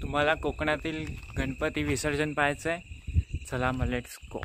तुम्हाला कोकणातील गणपती विसर्जन पाहायचं आहे, चला मग लेट्स गो.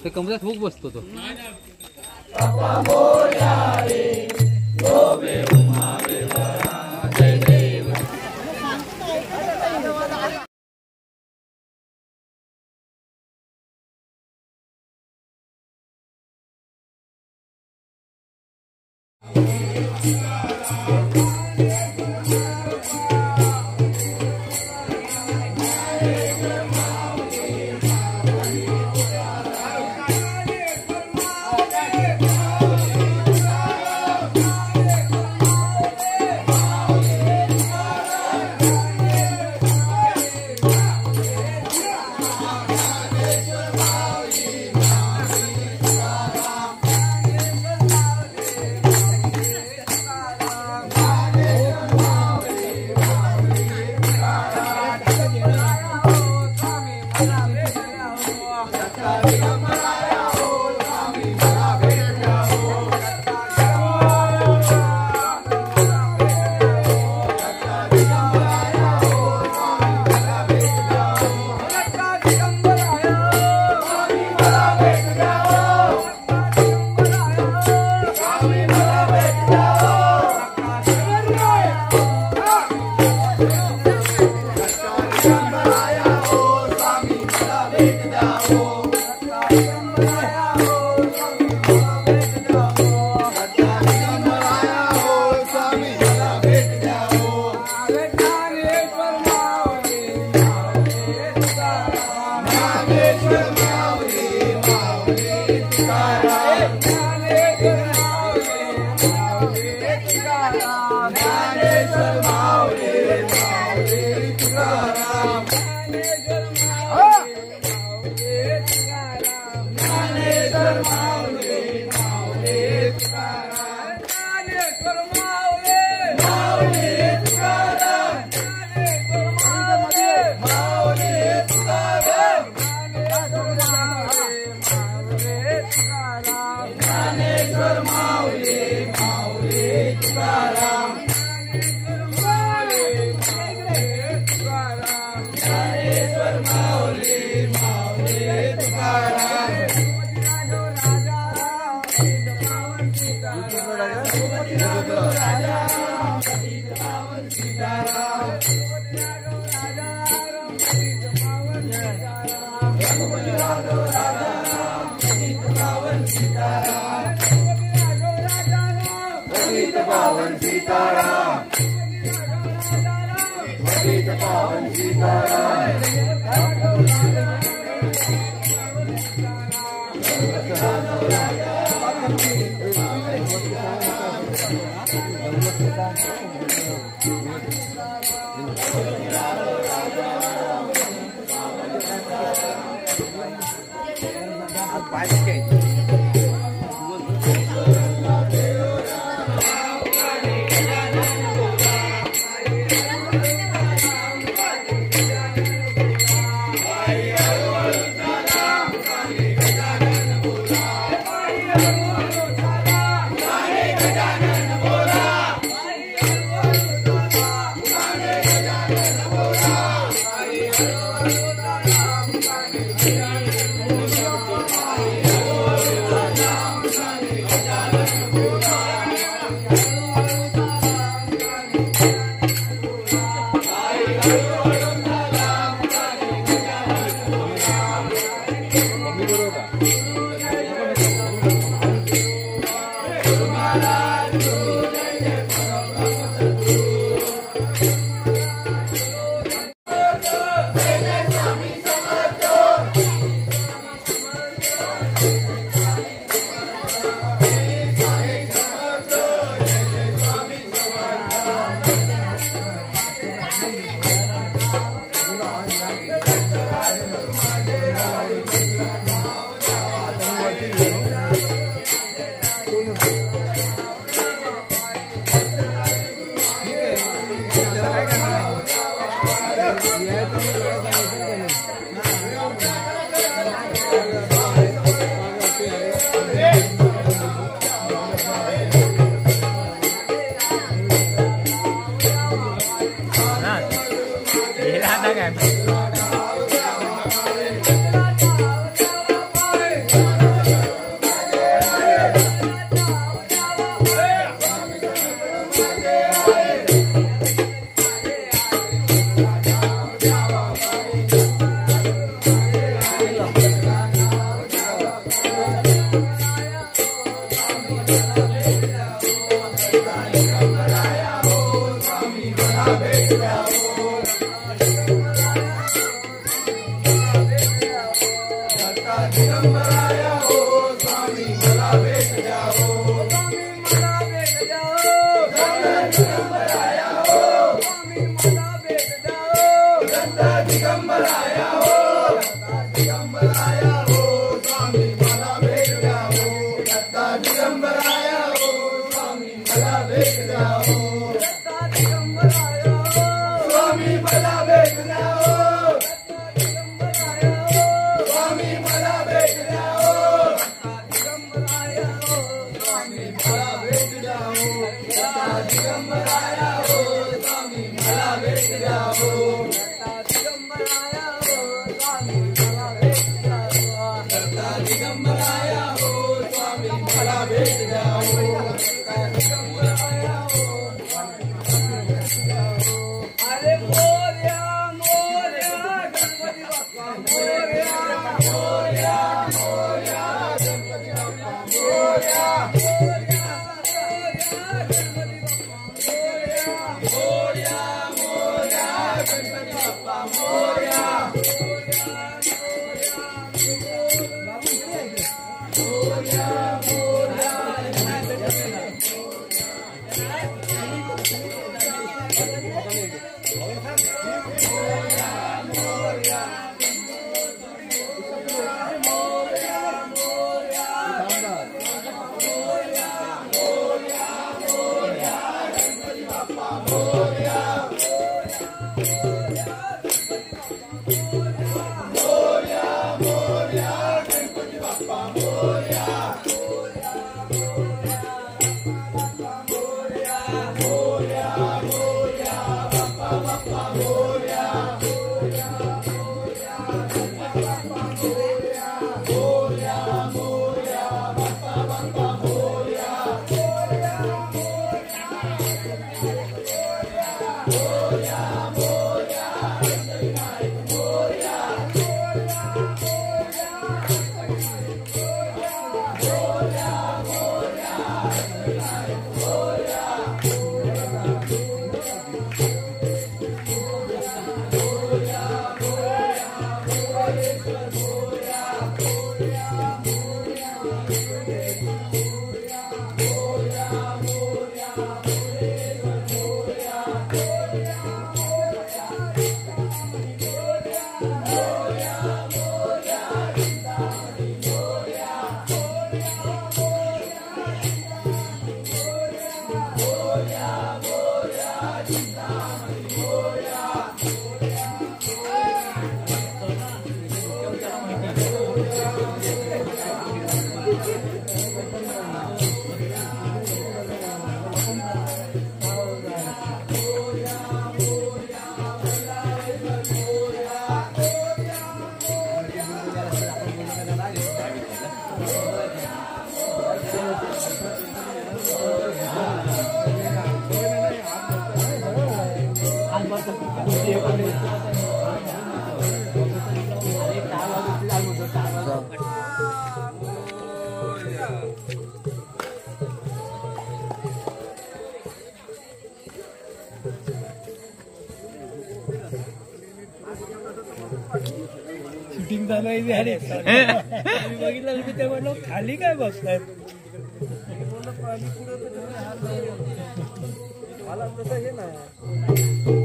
ते कमरेत हुक बसतो तो. शूटिंग चालू आहे बघितलं मी ते म्हणलो खाली काय बसतायत मला तसं हे नाही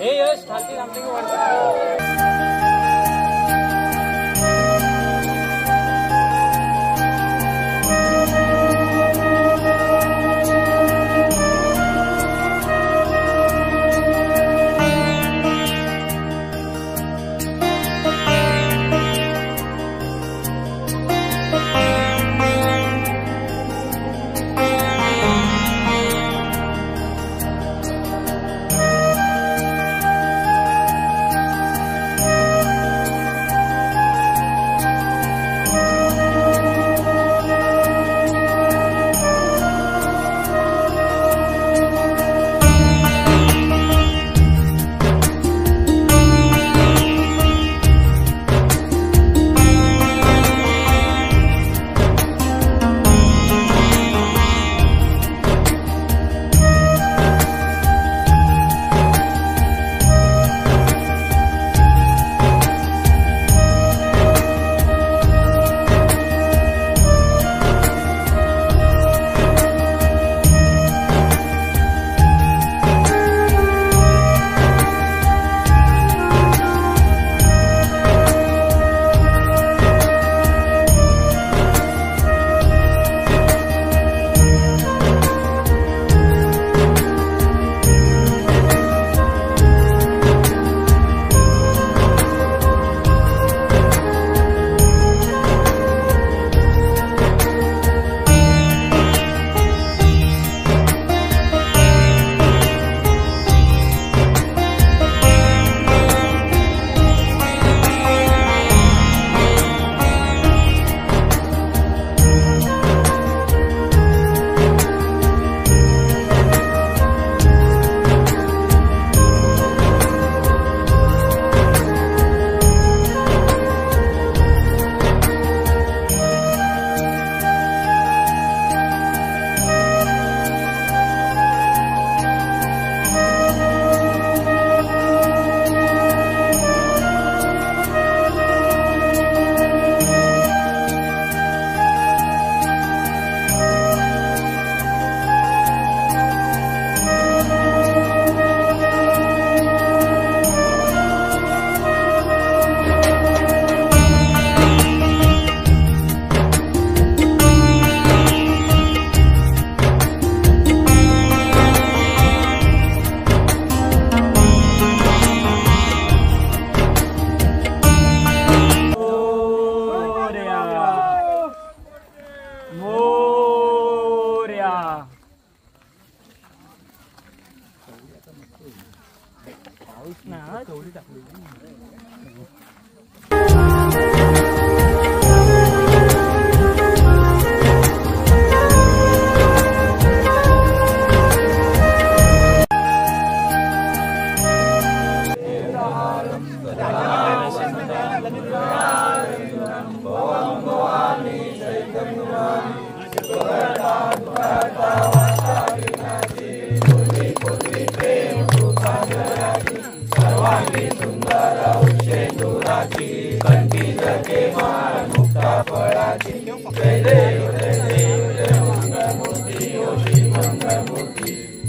हे यश खालती थांबते की वरती?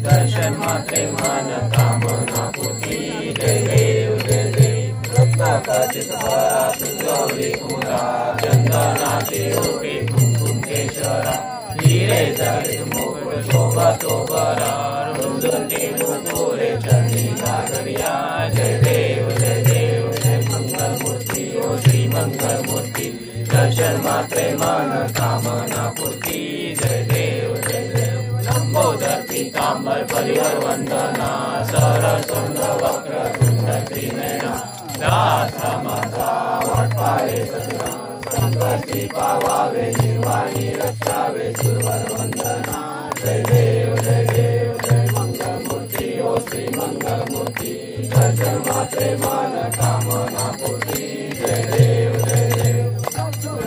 दर्शन मात्रे मन कामना पूर्ती जय देव जय देव रत्नाकाचित भरात गौरी पुरा चंदनाचे ओटे कुंकुम केशरा हिरे जडित मुकुट शोभा शोभरा रुंदते मुकुरे चरणी नागरिया जय देव जय मंगल मूर्ति ओ श्री मंगल मूर्ति दर्शन मात्रे मन कामना पूर्ती जय देव लंबोदर पीतांबर परिहर वंदना सरसुंड वक्र तुंड त्रिनयना दासा माता वाटपाळे सदना संकष्टी पावावे निर्वाणी रक्षावे सुरवर वंदना जय देव जय मंगल मूर्ति ओ श्री मंगल मूर्ति दर्शन मात्रे मन कामना पूर्ती जय देव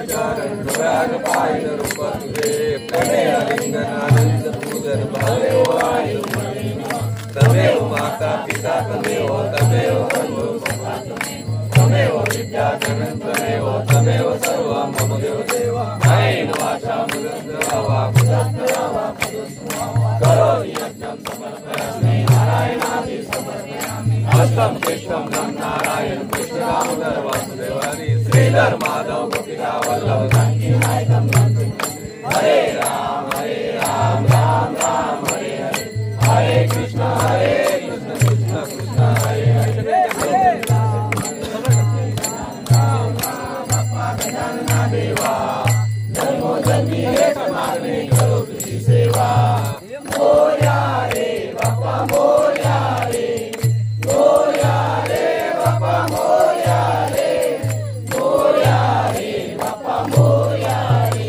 चरण राग पायल रूप तुझे प्रेमेळ लिंगन आनंद पूजन भावे वाणी तमेव माता पिता तमेव बंधु तमेव विद्या जगन् तमेव सर्व मम देव देवा कायेन वाचा मनसेन वा करोमि यज्ञं समर्पयामि नारायणादि समर्पयामि तम केशवम नम नारायण कृष्ण दामोदर वासुदेव हरि श्रीधर माधव गोपिका वल्लभ जानकी नायकम हरे राम राम राम हरे हरे हरे कृष्ण कृष्ण कृष्ण हरे हरे देवा जन्मो जन्मी एक मागणी करो तुझी सेवा मोरया रे बाप्पा मोरया रे बाप्पा मोरया रे बाप्पा मोरया रे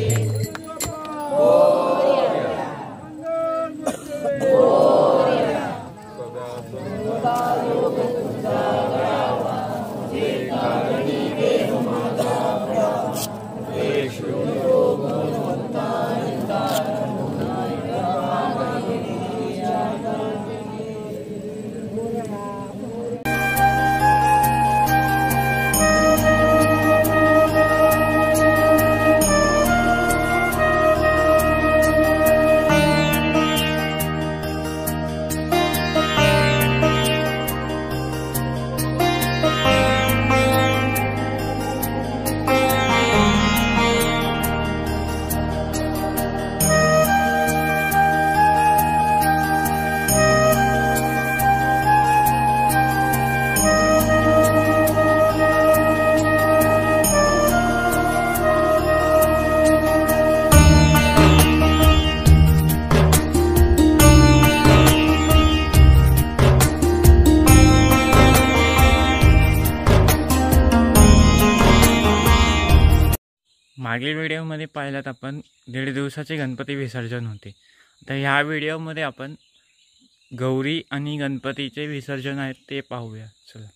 मागील व्हिडिओमध्ये पाहिलात आपण 1.5 दिवसाचे गणपती विसर्जन होते. तर ह्या व्हिडिओमध्ये आपण गौरी आणि गणपतीचे विसर्जन आहेत ते पाहूया. चला.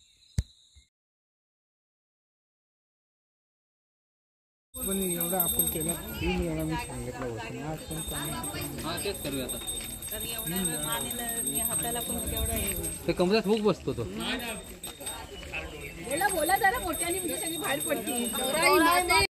पण एवढं आपण केलं 3 वेळा मी सांगितलं होतं आज पण तेच करूया आता. ते कमरेत खूप बसतो तो. बोला जरा मोठ्याने म्हणजे सगळी बाहेर पडते.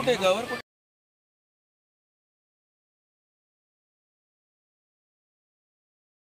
कुठे गवर